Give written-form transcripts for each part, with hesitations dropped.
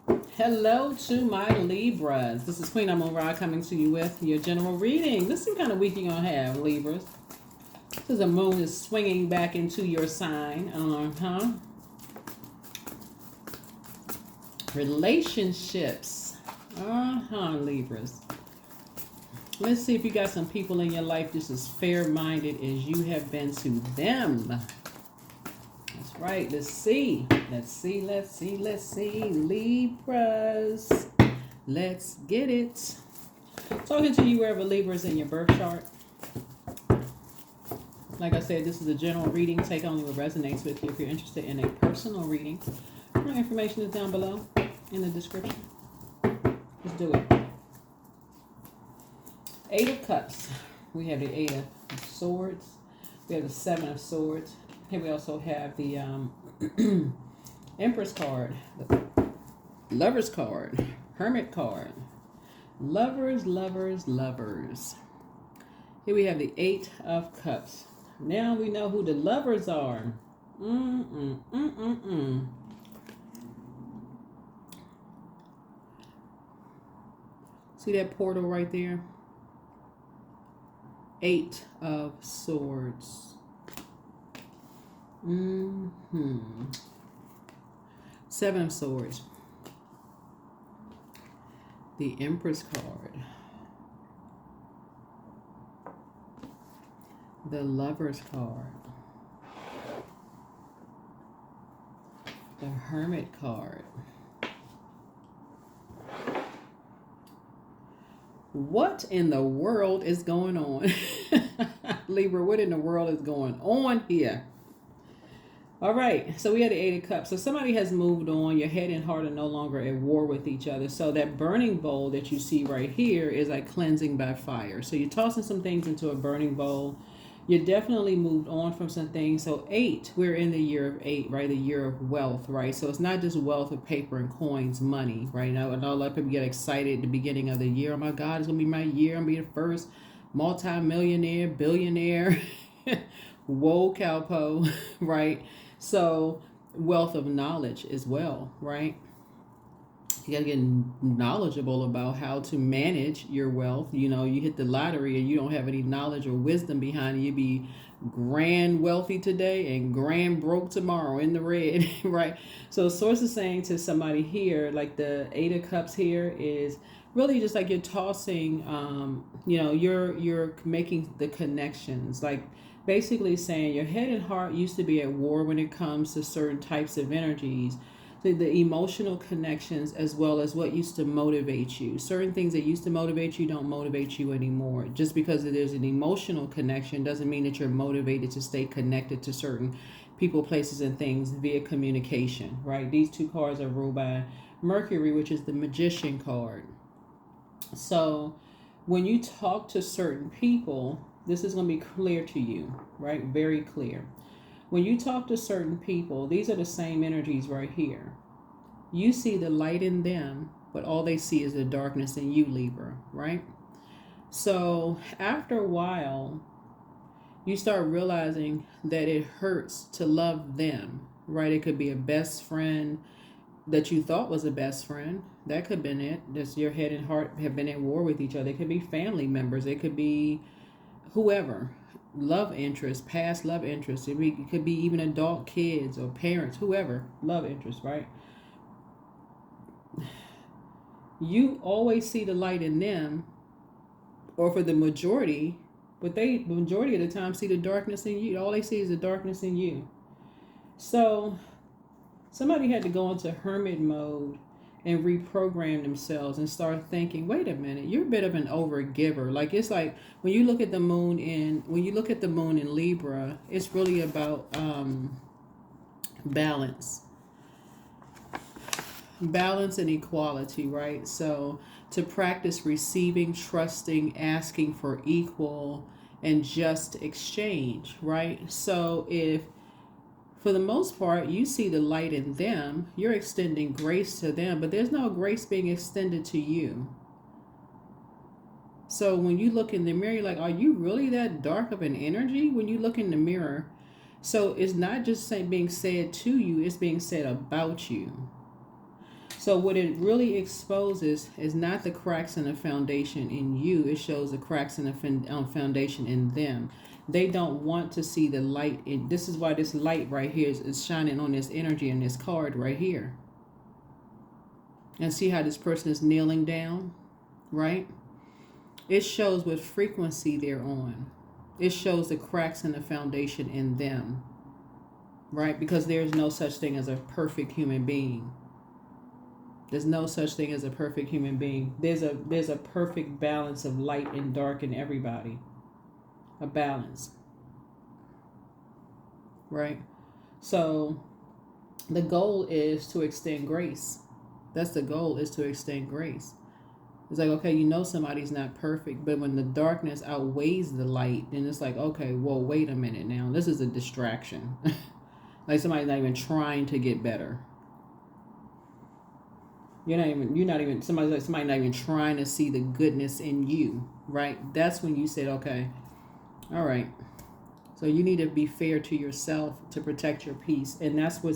Hello to my Libras. This is Queen Amun Ra coming to you with your general reading. This is kind of week you're going to have, Libras. This is the moon is swinging back into your sign. Relationships. Libras. Let's see if you got some people in your life just as fair-minded as you have been to them. That's right. Let's see. Libras. Let's get it. Talking to you wherever Libras in your birth chart. Like I said, this is a general reading. Take only what resonates with you. If you're interested in a personal reading, more information is down below in the description. Let's do it. Eight of Cups. We have the Eight of Swords. We have the Seven of Swords. Here we also have the Empress card, the Lovers card, Hermit card. Lovers. Here we have the Eight of Cups. Now we know who the lovers are. See that portal right there? Eight of Swords. Seven of Swords. The Empress card. The Lovers card. The Hermit card. What in the world is going on? Libra, what in the world is going on here? All right, so we had the Eight of Cups. So somebody has moved on. Your head and heart are no longer at war with each other. So that burning bowl that you see right here is like cleansing by fire. So you're tossing some things into a burning bowl. You definitely moved on from some things. So eight, we're in the year of eight, right? The year of wealth, right? So it's not just wealth of paper and coins, money, right? Now, and a lot of people get excited at the beginning of the year. Oh my God, it's going to be my year. I'm going to be the first multi-millionaire, billionaire. Whoa, cowpo, right? So wealth of knowledge as well, right? You got to get knowledgeable about how to manage your wealth. You know, you hit the lottery and you don't have any knowledge or wisdom behind it. You be grand wealthy today and grand broke tomorrow in the red, right? So source is saying to somebody here, like the Eight of Cups here is really just like you're tossing, you're making the connections, like basically saying your head and heart used to be at war when it comes to certain types of energies. The emotional connections as well as what used to motivate you. Certain things that used to motivate you don't motivate you anymore. Just because there's an emotional connection doesn't mean that you're motivated to stay connected to certain people, places, and things via communication, right? These two cards are ruled by Mercury, which is the Magician card. So when you talk to certain people, this is going to be clear to you, right? Very clear. When you talk to certain people, these are the same energies right here. You see the light in them, but all they see is the darkness in you, Libra, right? So after a while, you start realizing that it hurts to love them, right? It could be a best friend that you thought was a best friend. That could have been it. That's your head and heart have been at war with each other. It could be family members. It could be whoever. Love interest, past love interest. It could be even adult kids or parents, whoever. Love interest, right? You always see the light in them, or for the majority, but the majority of the time see the darkness in you. All they see is the darkness in you. So somebody had to go into hermit mode and reprogram themselves and start thinking, wait a minute, you're a bit of an overgiver. Like it's like when you look at the moon in Libra, it's really about balance and equality, right? So to practice receiving, trusting, asking for equal and just exchange, right? So if for the most part, you see the light in them, you're extending grace to them, but there's no grace being extended to you. So when you look in the mirror, you're like, are you really that dark of an energy? When you look in the mirror, so it's not just being said to you, it's being said about you. So what it really exposes is not the cracks in the foundation in you. It shows the cracks in the foundation in them. They don't want to see the light. This is why this light right here is shining on this energy in this card right here. And see how this person is kneeling down, right? It shows what frequency they're on. It shows the cracks in the foundation in them, right? Because there's no such thing as a perfect human being. There's no such thing as a perfect human being. There's a perfect balance of light and dark in everybody. A balance. Right? So the goal is to extend grace. That's the goal, is to extend grace. It's like, okay, you know somebody's not perfect, but when the darkness outweighs the light, then it's like, okay, well, wait a minute now. This is a distraction. Like somebody's not even trying to get better. Somebody not even trying to see the goodness in you, right? That's when you said, okay, all right. So you need to be fair to yourself to protect your peace. And that's where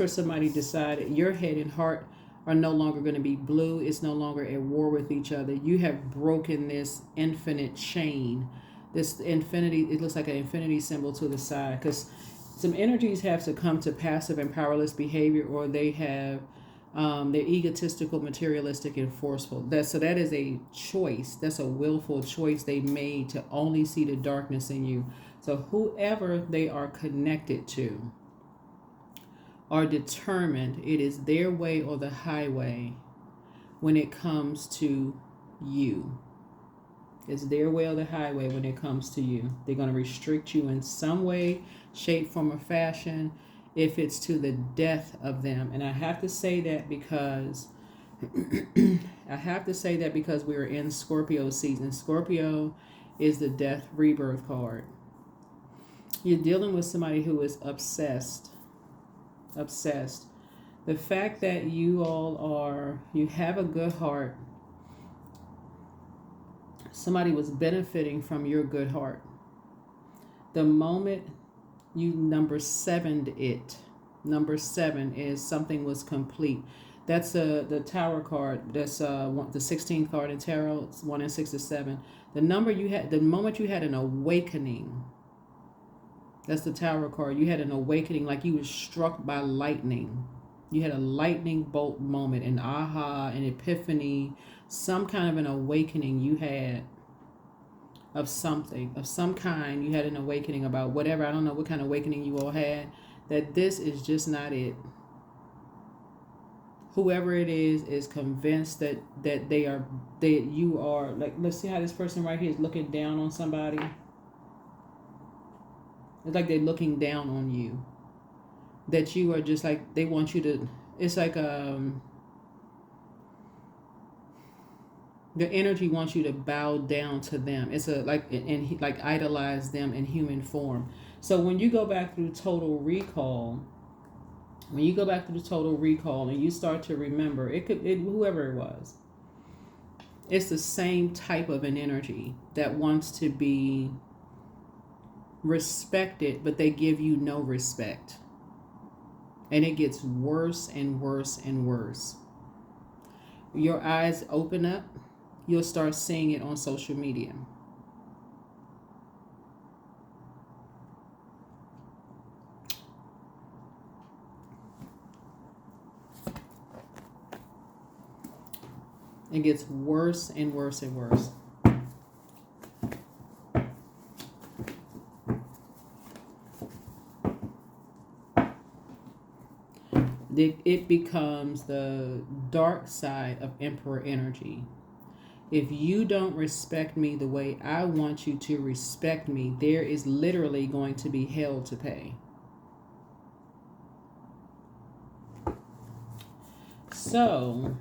somebody decided your head and heart are no longer going to be blue. It's no longer at war with each other. You have broken this infinite chain, this infinity. It looks like an infinity symbol to the side, because some energies have to come to passive and powerless behavior, or they have they're egotistical, materialistic, and forceful. That is a choice. That's a willful choice they made to only see the darkness in you. So whoever they are connected to are determined it is their way or the highway when it comes to you. It's their way or the highway when it comes to you. They're going to restrict you in some way, shape, form, or fashion, if it's to the death of them. And I have to say that because we're in Scorpio season. Scorpio is the death rebirth card. You're dealing with somebody who is obsessed. The fact that you have a good heart. Somebody was benefiting from your good heart. The moment you number 7'd it. Number 7 is something was complete. That's the Tower card. That's the 16th card in tarot. It's 1 and 6 to 7. The moment you had an awakening. That's the Tower card. You had an awakening, like you were struck by lightning. You had a lightning bolt moment, an aha, an epiphany, some kind of an awakening you had of something, of some kind. You had an awakening about whatever. I don't know what kind of awakening you all had, that this is just not it. Whoever it is convinced that you are, like, let's see how this person right here is looking down on somebody. It's like they're looking down on you. That you are just like, they want you to, it's like the energy wants you to bow down to them. It's like idolize them in human form. So when you go back through total recall, and you start to remember, whoever it was, it's the same type of an energy that wants to be respected, but they give you no respect. And it gets worse and worse and worse. Your eyes open up, you'll start seeing it on social media. It gets worse and worse and worse. It becomes the dark side of Emperor energy. If you don't respect me the way I want you to respect me, there is literally going to be hell to pay. So,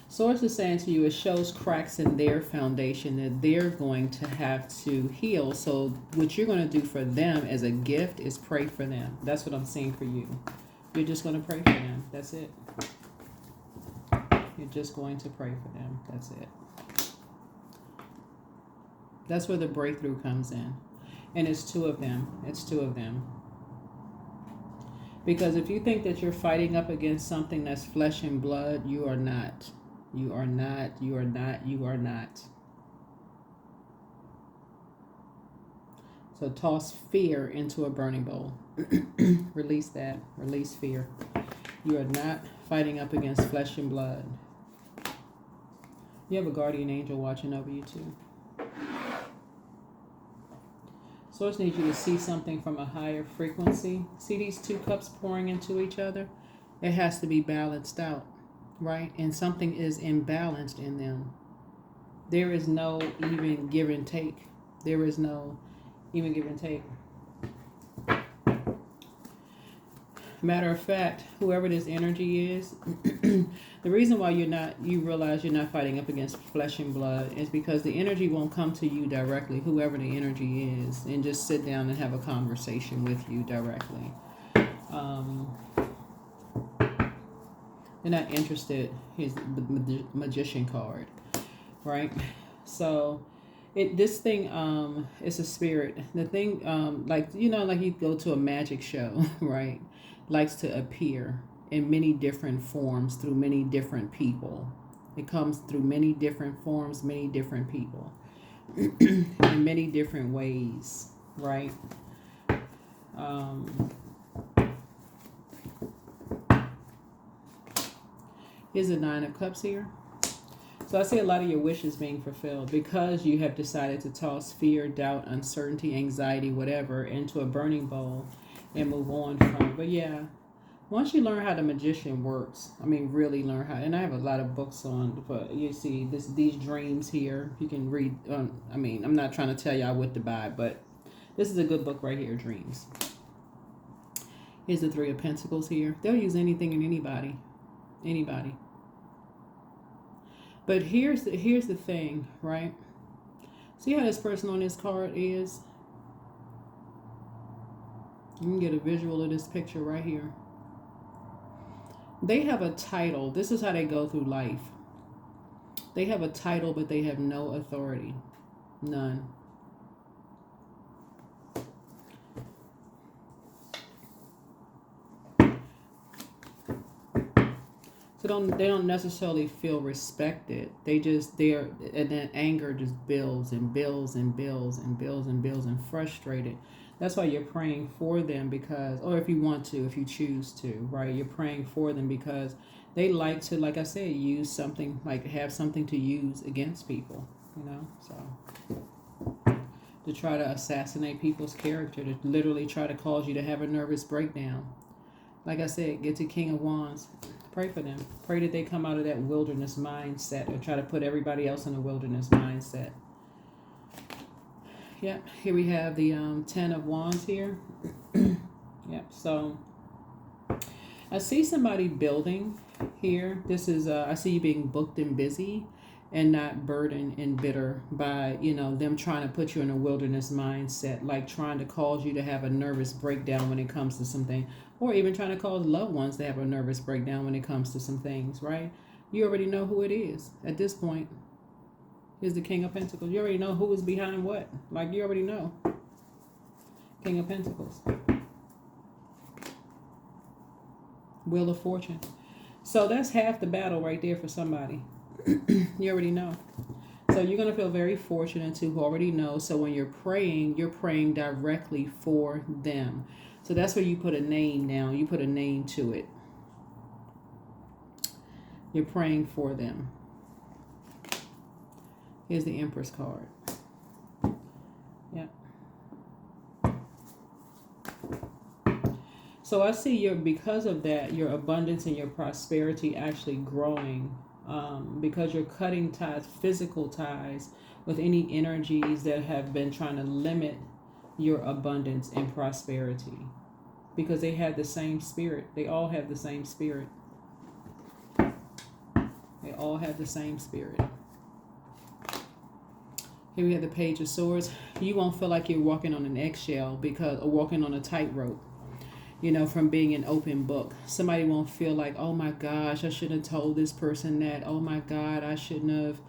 Source is saying to you, it shows cracks in their foundation that they're going to have to heal. So what you're going to do for them as a gift is pray for them. That's what I'm seeing for you. You're just going to pray for them. That's it. You're just going to pray for them. That's it. That's where the breakthrough comes in. And it's two of them. Because if you think that you're fighting up against something that's flesh and blood, you are not. You are not. You are not. You are not. So toss fear into a burning bowl. Release that. Release fear. You are not fighting up against flesh and blood. You have a guardian angel watching over you too. Source needs you to see something from a higher frequency. See these two cups pouring into each other? It has to be balanced out, right? And something is imbalanced in them. There is no even give and take. There is no even give and take. Matter of fact, whoever this energy is, the reason why you realize you're not fighting up against flesh and blood is because the energy won't come to you directly, whoever the energy is, and just sit down and have a conversation with you directly. They're not interested. Here's the magician card, right? So this thing it's a spirit. The thing like like you go to a magic show, right? Likes to appear in many different forms through many different people. It comes through many different forms, many different people, in many different ways, right? Here's the 9 of Cups here. So I see a lot of your wishes being fulfilled because you have decided to toss fear, doubt, uncertainty, anxiety, whatever, into a burning bowl and move on from it. But yeah, once you learn how the magician works, I mean, really learn how, and I have a lot of books on, but you see these dreams here, you can read, I mean, I'm not trying to tell y'all what to buy, but this is a good book right here, Dreams. Here's the 3 of Pentacles here. They'll use anything and anybody. But here's the thing, right? See how this person on this card is? You can get a visual of this picture right here. They have a title. This is how they go through life. They have a title, but they have no authority. None. So they don't necessarily feel respected. And then anger just builds and builds and builds and builds and builds and frustrated. That's why you're praying for them because, or if you want to, if you choose to, right? You're praying for them because they like to, like I said, use something, like have something to use against people, so to try to assassinate people's character, to literally try to cause you to have a nervous breakdown. Like I said, get to King of Wands. Pray for them. Pray that they come out of that wilderness mindset or try to put everybody else in a wilderness mindset. Yep, here we have the 10 of Wands here. Yep, so I see somebody building here. This is, I see you being booked and busy and not burdened and bitter by, them trying to put you in a wilderness mindset, like trying to cause you to have a nervous breakdown when it comes to something, or even trying to cause loved ones to have a nervous breakdown when it comes to some things, right? You already know who it is at this point. Here's the King of Pentacles. You already know who is behind what. Like, you already know. King of Pentacles. Wheel of Fortune. So that's half the battle right there for somebody. You already know. So you're going to feel very fortunate to already know. So when you're praying directly for them. So that's where you put a name now. You put a name to it. You're praying for them. Here's the Empress card. Yep. So I see because of that, your abundance and your prosperity actually growing. Because you're cutting ties, physical ties, with any energies that have been trying to limit your abundance and prosperity. Because they have the same spirit. They all have the same spirit. They all have the same spirit. Here we have the Page of Swords. You won't feel like you're walking on an eggshell or walking on a tightrope, from being an open book. Somebody won't feel like, oh my gosh, I shouldn't have told this person that. Oh my God, I shouldn't have,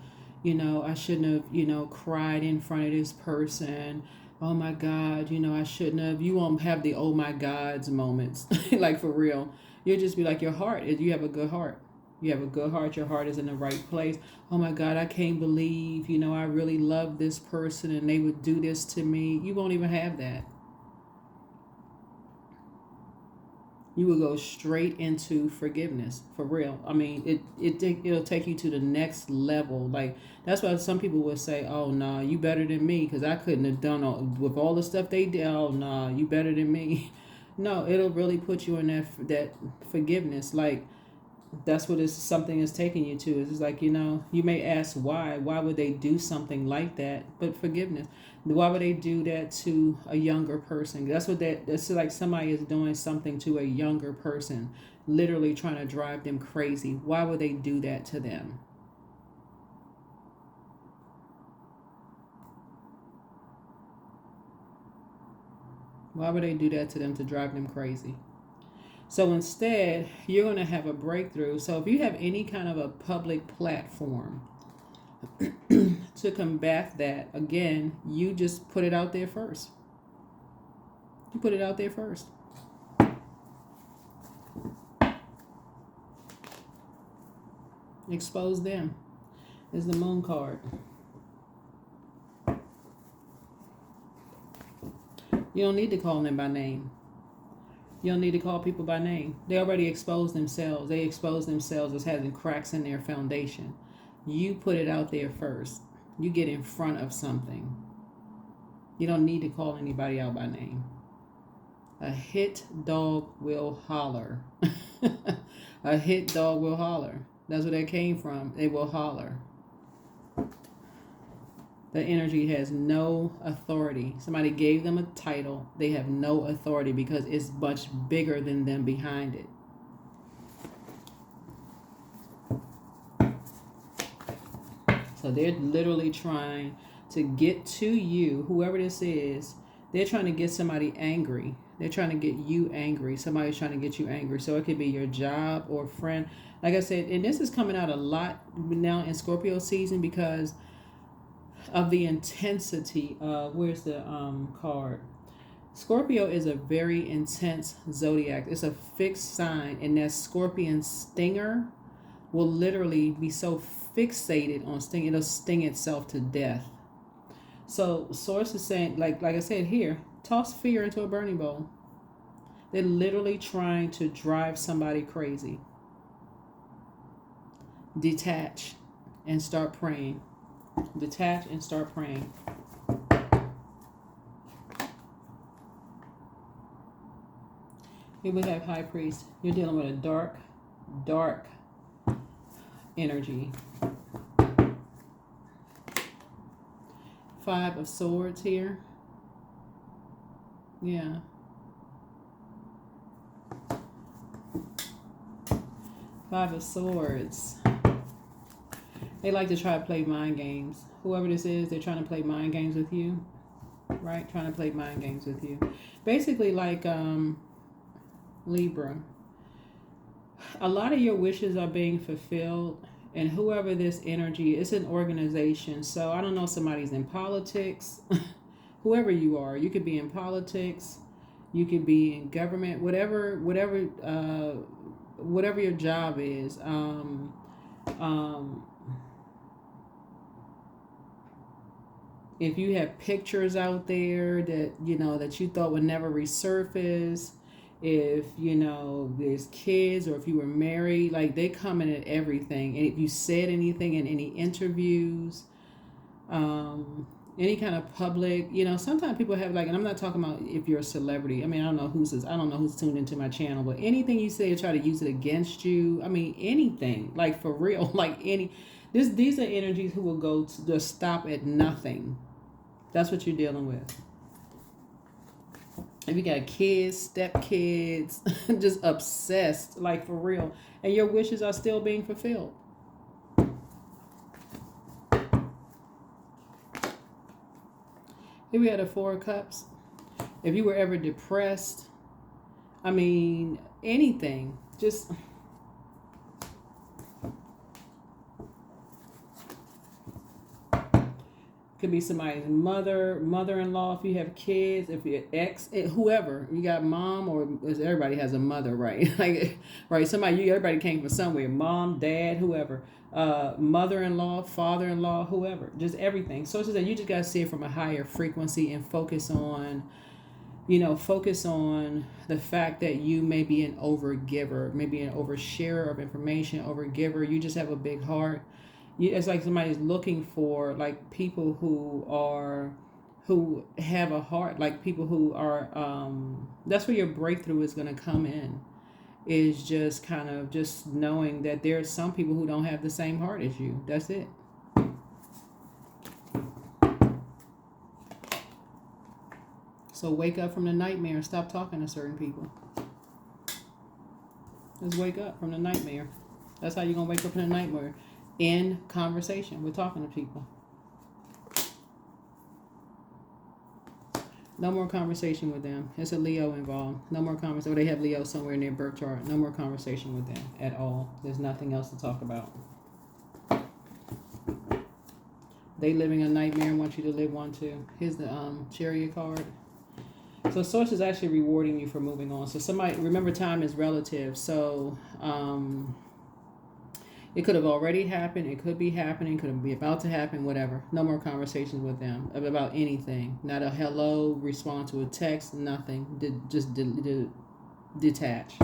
cried in front of this person. oh my God, I shouldn't have. You won't have the oh my God's moments. Like for real. You'll just be like, your heart, you have a good heart. You have a good heart. Your heart is in the right place. Oh my God, I can't believe, I really love this person and they would do this to me. You won't even have that. You will go straight into forgiveness, for real. I mean, it'll take you to the next level. Like, that's why some people will say, oh nah, you better than me, because I couldn't have done with all the stuff they did. Oh nah, you better than me. No, it'll really put you in that forgiveness. Like, that's what something is taking you to. It's like, you may ask why would they do something like that? But forgiveness. Why would they do that to a younger person? That's like somebody is doing something to a younger person, literally trying to drive them crazy. Why would they do that to them? Why would they do that to them to drive them crazy? So instead, you're going to have a breakthrough. So if you have any kind of a public platform to combat that, again, you just put it out there first. You put it out there first. Expose them. Is the moon card. You don't need to call them by name. You don't need to call people by name. They already exposed themselves. They expose themselves as having cracks in their foundation. You put it out there first. You get in front of something. You don't need to call anybody out by name. A hit dog will holler. A hit dog will holler. That's where that came from. They will holler. The energy has no authority. Somebody gave them a title. They have no authority because it's much bigger than them behind it. So they're literally trying to get to you, whoever this is. They're trying to get somebody angry. They're trying to get you angry. Somebody's trying to get you angry. So it could be your job or friend. Like I said, and this is coming out a lot now in Scorpio season because of the intensity of, where's the card? Scorpio is a very intense zodiac. It's a fixed sign, and that scorpion stinger will literally be so fixated on sting, it'll sting itself to death. So source is saying, like I said here, toss fear into a burning bowl. They're literally trying to drive somebody crazy. Detach and start praying. Detach and start praying. Here we have High Priest. You're dealing with a dark energy. 5 of Swords here. Yeah. Five of Swords. They like to try to play mind games. Whoever this is, they're trying to play mind games with you. Right? Trying to play mind games with you. Basically like Libra. A lot of your wishes are being fulfilled. And whoever this energy is, an organization. So I don't know if somebody's in politics. Whoever you are. You could be in politics. You could be in government. Whatever your job is. If you have pictures out there that that you thought would never resurface, if there's kids, or if you were married, like they come in at everything. And if you said anything in any interviews, any kind of public, sometimes people have and I'm not talking about if you're a celebrity. I mean, I don't know who's tuned into my channel, but anything you say to try to use it against you. I mean, anything, like for real, these are energies who will go to just stop at nothing. That's what you're dealing with. If you got kids, stepkids, just obsessed, like for real, and your wishes are still being fulfilled. Here we had a 4 of Cups. If you were ever depressed, I mean, anything, just Could be somebody's mother-in-law if you have kids, if you're whoever. You got mom, or everybody has a mother, right? Like, right, everybody came from somewhere. Mom, dad, whoever. Mother-in-law, father-in-law, whoever. Just everything. So it's just that you just got to see it from a higher frequency and focus on the fact that you may be an overgiver, maybe an oversharer of information, overgiver. You just have a big heart. It's like somebody's looking for like people who have a heart, like people who are. That's where your breakthrough is going to come in. Is just kind of just knowing that there are some people who don't have the same heart as you. That's it. So wake up from the nightmare and stop talking to certain people. Just wake up from the nightmare. That's how you're going to wake up in the nightmare. In conversation. We're talking to people. No more conversation with them. It's a Leo involved. No more conversation. They have Leo somewhere in their birth chart. No more conversation with them at all. There's nothing else to talk about. They living a nightmare and want you to live one too. Here's the Chariot card. So source is actually rewarding you for moving on. So somebody, remember, time is relative. So it could have already happened. It could be happening. Could be about to happen. Whatever. No more conversations with them about anything. Not a hello, respond to a text. Nothing. Just detach.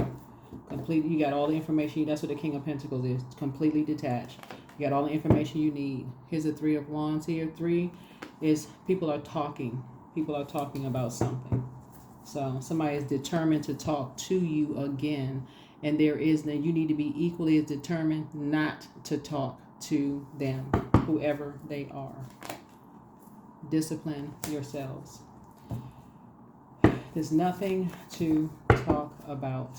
Completely. You got all the information. That's what the King of Pentacles is. Completely detached. You got all the information you need. Here's the Three of Wands here. 3 is people are talking. People are talking about something. So somebody is determined to talk to you again. And you need to be equally as determined not to talk to them, whoever they are. Discipline yourselves. There's nothing to talk about.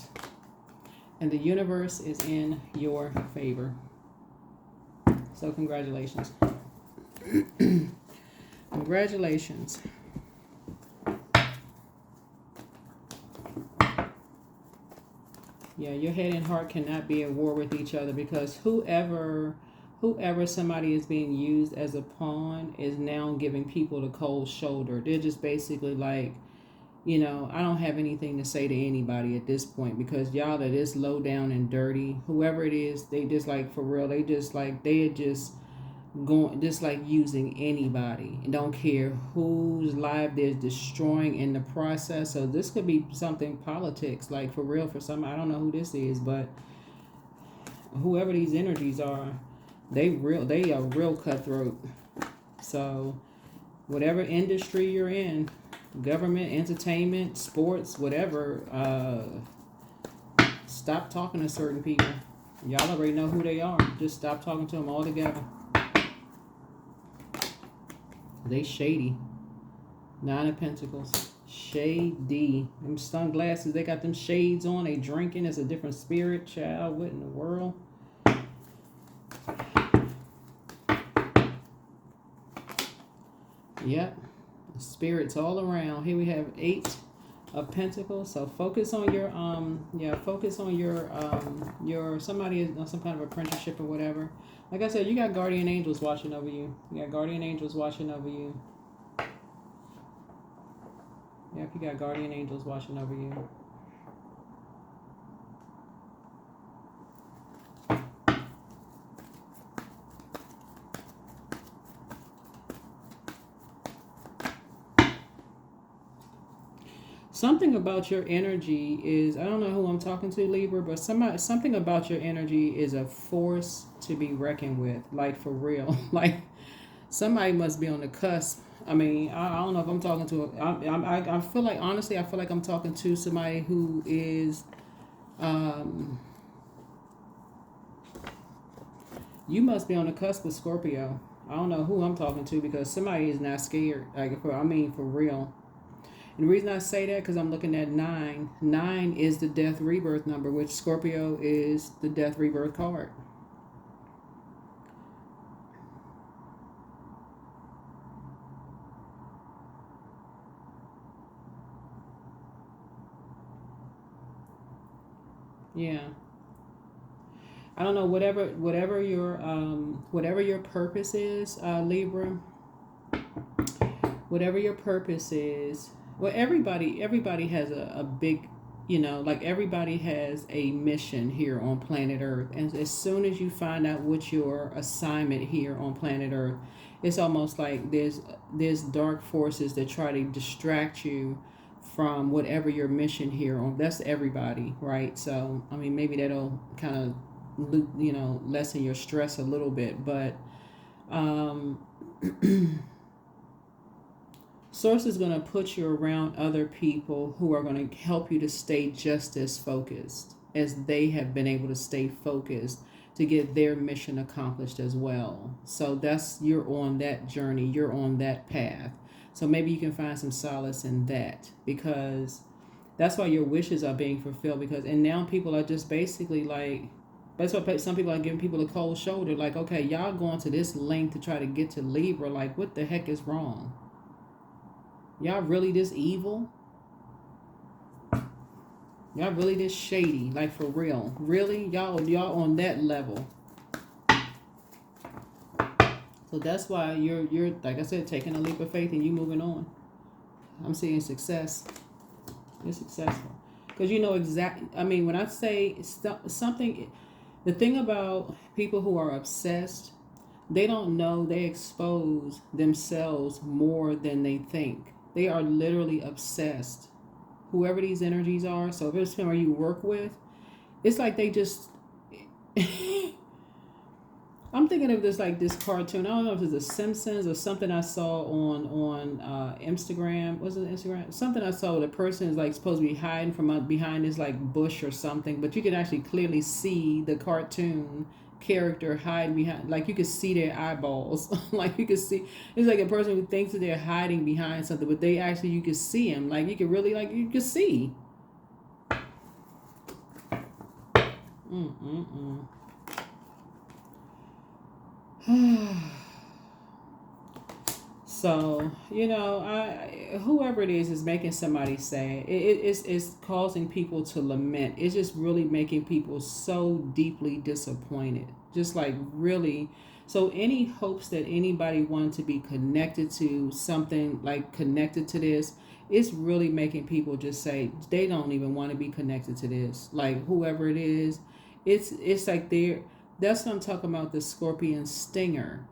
And the universe is in your favor. So congratulations. Congratulations. Yeah, your head and heart cannot be at war with each other, because whoever somebody is being used as a pawn is now giving people the cold shoulder. They're just basically like, I don't have anything to say to anybody at this point, because y'all are this low down and dirty. Whoever it is, they just like, for real, they are just going, just like using anybody, and don't care whose life they're destroying in the process. So this could be something politics, like for real, for some. I don't know who this is, but whoever these energies are, they are real cutthroat. So whatever industry you're in, government, entertainment, sports, whatever, stop talking to certain people. Y'all already know who they are. Just stop talking to them altogether. They shady. 9 of Pentacles. Shady. Them sunglasses, they got them shades on. They drinking. It's a different spirit, child. What in the world? Yep. Spirits all around. Here we have 8 of Pentacles. So focus on your somebody is on some kind of apprenticeship or whatever. Like I said, you got guardian angels watching over you. You got guardian angels watching over you. Yep, you got guardian angels watching over you. Something about your energy is, I don't know who I'm talking to, Libra, but something about your energy is a force to be reckoned with, like for real. Like somebody must be on the cusp. I mean, I don't know if I'm talking to, I feel like, honestly, I feel like I'm talking to somebody who is, you must be on the cusp of Scorpio. I don't know who I'm talking to, because somebody is not scared. Like, for real. And the reason I say that, because I'm looking at 9. 9 is the death rebirth number, which Scorpio is the death rebirth card. Yeah. I don't know, whatever your purpose is, Libra. Whatever your purpose is, well, everybody has a big, like everybody has a mission here on planet Earth. And as soon as you find out what your assignment here on planet Earth, it's almost like there's dark forces that try to distract you from whatever your mission here on. That's everybody, right? So I mean, maybe that'll kind of lessen your stress a little bit, but um Source is going to put you around other people who are going to help you to stay just as focused as they have been able to stay focused to get their mission accomplished as well. So you're on that journey, you're on that path. So maybe you can find some solace in that, because that's why your wishes are being fulfilled. And now people are just basically like, that's why some people are giving people a cold shoulder, like, okay, y'all going to this length to try to get to Libra, like what the heck is wrong? Y'all really this evil? Y'all really this shady? Like, for real? Really? Y'all on that level. So that's why you're like I said, taking a leap of faith and you moving on. I'm seeing success. You're successful. Because you know exactly, I mean, when I say something, the thing about people who are obsessed, they don't know they expose themselves more than they think. They are literally obsessed. Whoever these energies are, so if it's somebody you work with, it's like they just... I'm thinking of this like this cartoon. I don't know if it's The Simpsons or something I saw on Instagram. Was it Instagram? Something I saw where the person is like supposed to be hiding from behind this like bush or something, but you can actually clearly see the cartoon character hiding behind, like you could see their eyeballs. Like you could see, it's like a person who thinks that they're hiding behind something, but they actually, you could see them. Like you could really, like you could see. So, whoever it is making somebody sad. It's causing people to lament. It's just really making people so deeply disappointed. Just like really. So any hopes that anybody wanted to be connected to something, like connected to this, it's really making people just say they don't even want to be connected to this. Like whoever it is, it's like that's what I'm talking about, the scorpion stinger.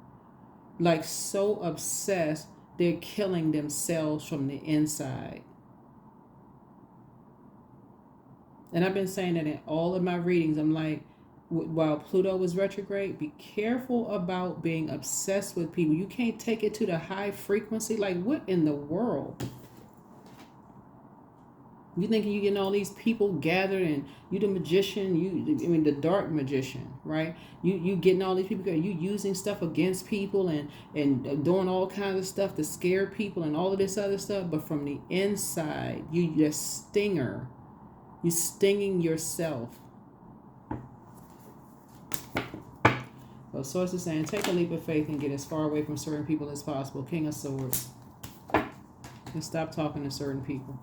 Like so obsessed, they're killing themselves from the inside. And I've been saying that in all of my readings. I'm like, while Pluto was retrograde, be careful about being obsessed with people. You can't take it to the high frequency. Like, what in the world? You thinking you getting all these people gathered and you the magician, the dark magician, right? You getting all these people, you using stuff against people and doing all kinds of stuff to scare people and all of this other stuff. But from the inside, you just stinger. You stinging yourself. So Source is saying, take a leap of faith and get as far away from certain people as possible. King of Swords. And stop talking to certain people.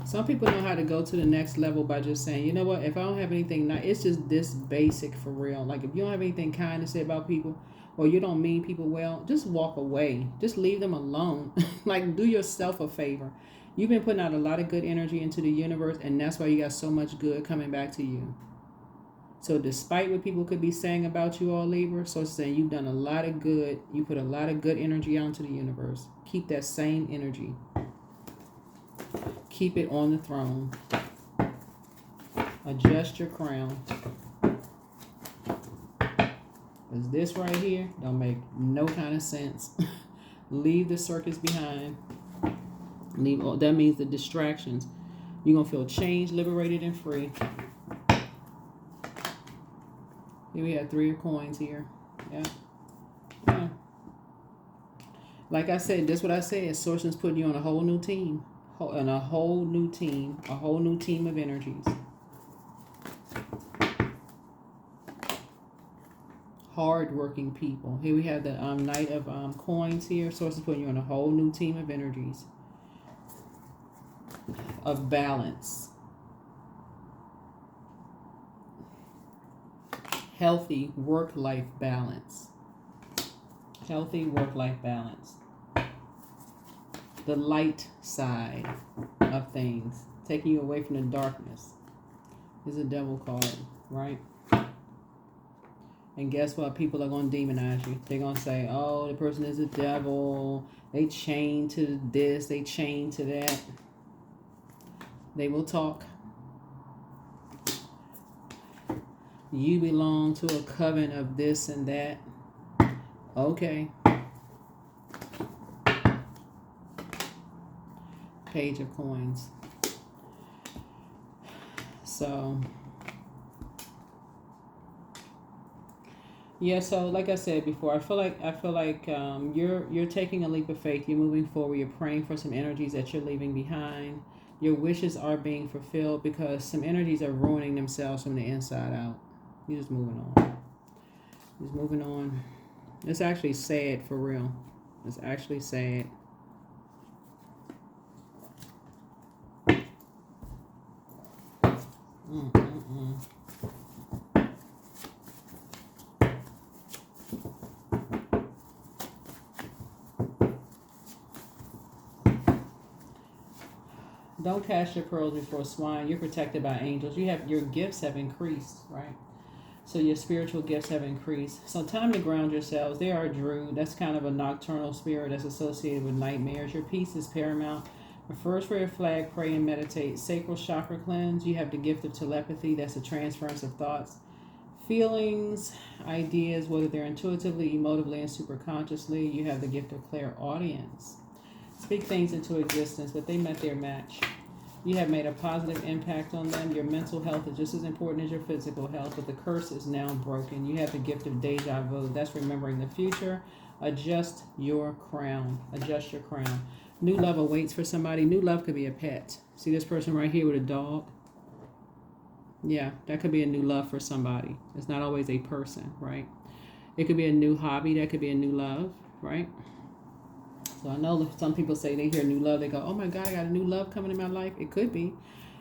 Some people know how to go to the next level by just saying, you know what, if I don't have anything nice, it's just this basic for real. Like if you don't have anything kind to say about people, or you don't mean people well, just walk away. Just leave them alone. Like do yourself a favor. You've been putting out a lot of good energy into the universe, and that's why you got so much good coming back to you. So despite what people could be saying about you all, Libra, so it's saying you've done a lot of good. You put a lot of good energy out into the universe. Keep that same energy. Keep it on the throne. Adjust your crown. Because this right here don't make no kind of sense. Leave the circus behind. That means the distractions. You're going to feel changed, liberated, and free. Here we have 3 of coins here. Yeah. Like I said, that's what I said. Source is putting you on a whole new team. And a whole new team of energies. Hard-working people. Here we have the Knight of Coins here. Source is putting you on a whole new team of energies. Of balance. healthy work-life balance. Healthy work-life balance. The light side of things, taking you away from the darkness, is a devil card, right? And guess what? People are going to demonize you. They're going to say, oh, the person is a devil. They chained to this. They chained to that. They will talk. You belong to a coven of this and that. Okay. Page of Coins. So... yeah, so like I said before, I feel like you're taking a leap of faith. You're moving forward. You're praying for some energies that you're leaving behind. Your wishes are being fulfilled because some energies are ruining themselves from the inside out. You're just moving on. Just moving on. It's actually sad for real. It's actually sad. Don't cast your pearls before swine. You're protected by angels. Your gifts have increased, right? So your spiritual gifts have increased. So time to ground yourselves. They are a druid. That's kind of a nocturnal spirit that's associated with nightmares. Your peace is paramount. But first, for your flag, pray and meditate. Sacral chakra cleanse. You have the gift of telepathy. That's a transference of thoughts, feelings, ideas, whether they're intuitively, emotively, and superconsciously. You have the gift of clairaudience. Speak things into existence, but they met their match. You have made a positive impact on them. Your mental health is just as important as your physical health, but the curse is now broken. You have the gift of deja vu. That's remembering the future. Adjust your crown. Adjust your crown. New love awaits for somebody. New love could be a pet. See this person right here with a dog? Yeah, that could be a new love for somebody. It's not always a person, right? It could be a new hobby. That could be a new love, right? So I know some people say they hear new love, they go, oh my God, I got a new love coming in my life. It could be.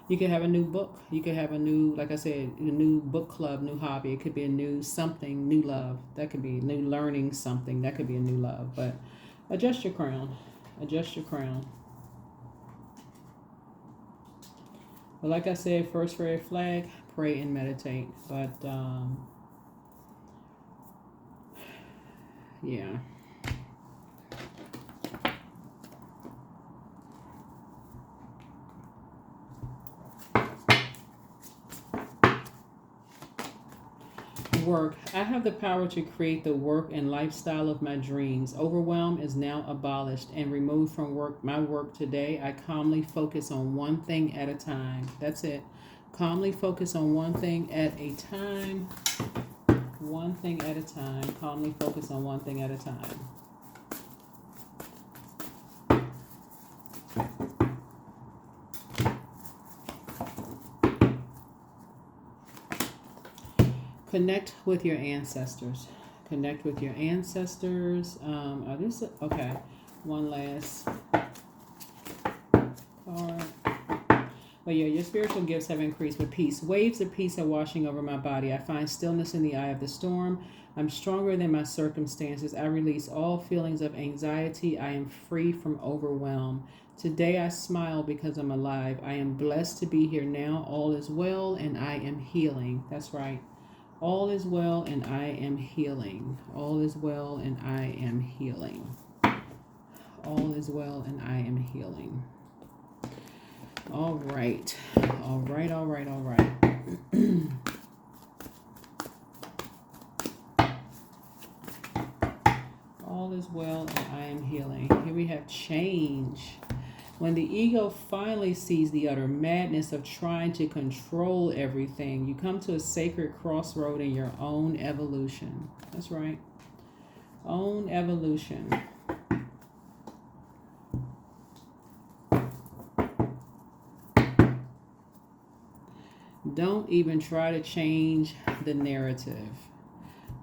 You could have a new book. You could have a new, like I said, a new book club, new hobby. It could be a new something, new love. That could be new learning something. That could be a new love. But adjust your crown. Adjust your crown. But like I said, first for a flag, pray and meditate. But, yeah. Work. I have the power to create the work and lifestyle of my dreams. Overwhelm is now abolished and removed from my work today. I calmly focus on one thing at a time. That's it. Calmly focus on one thing at a time. One thing at a time. Calmly focus on one thing at a time. Connect with your ancestors. Connect with your ancestors. Okay. One last card. But yeah, your spiritual gifts have increased with peace. Waves of peace are washing over my body. I find stillness in the eye of the storm. I'm stronger than my circumstances. I release all feelings of anxiety. I am free from overwhelm. Today I smile because I'm alive. I am blessed to be here now. All is well and I am healing. That's right. All is well and I am healing. All is well and I am healing. All is well and I am healing. All right. All right, all right, all right. All is well and I am healing. Here we have change. When the ego finally sees the utter madness of trying to control everything, you come to a sacred crossroad in your own evolution. That's right. Own evolution. Don't even try to change the narrative.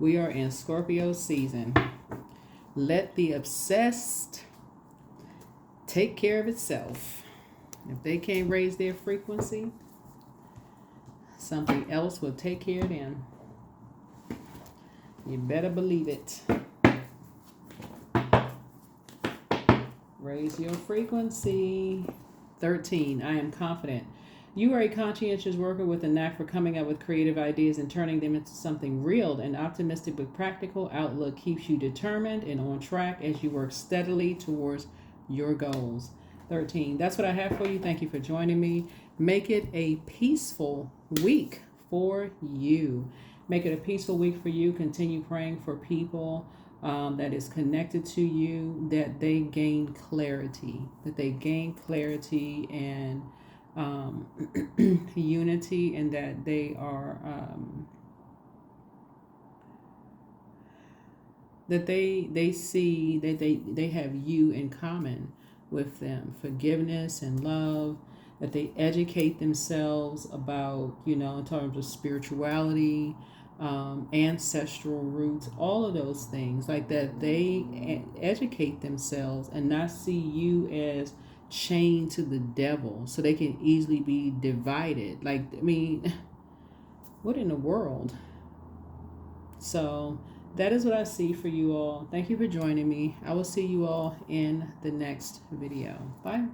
We are in Scorpio season. Let the obsessed take care of itself. If they can't raise their frequency, something else will take care of them. You better believe it. Raise your frequency. 13. I am confident. You are a conscientious worker with a knack for coming up with creative ideas and turning them into something real. An optimistic but practical outlook keeps you determined and on track as you work steadily towards your goals. 13. That's what I have for you. Thank you for joining me. Make it a peaceful week for you. Make it a peaceful week for you. Continue praying for people that is connected to you, that they gain clarity, and unity, and that they are that they see that they have you in common with them, forgiveness and love, that they educate themselves about, in terms of spirituality, ancestral roots, all of those things, like that they educate themselves and not see you as chained to the devil so they can easily be divided. Like, I mean, what in the world? So that is what I see for you all. Thank you for joining me. I will see you all in the next video. Bye.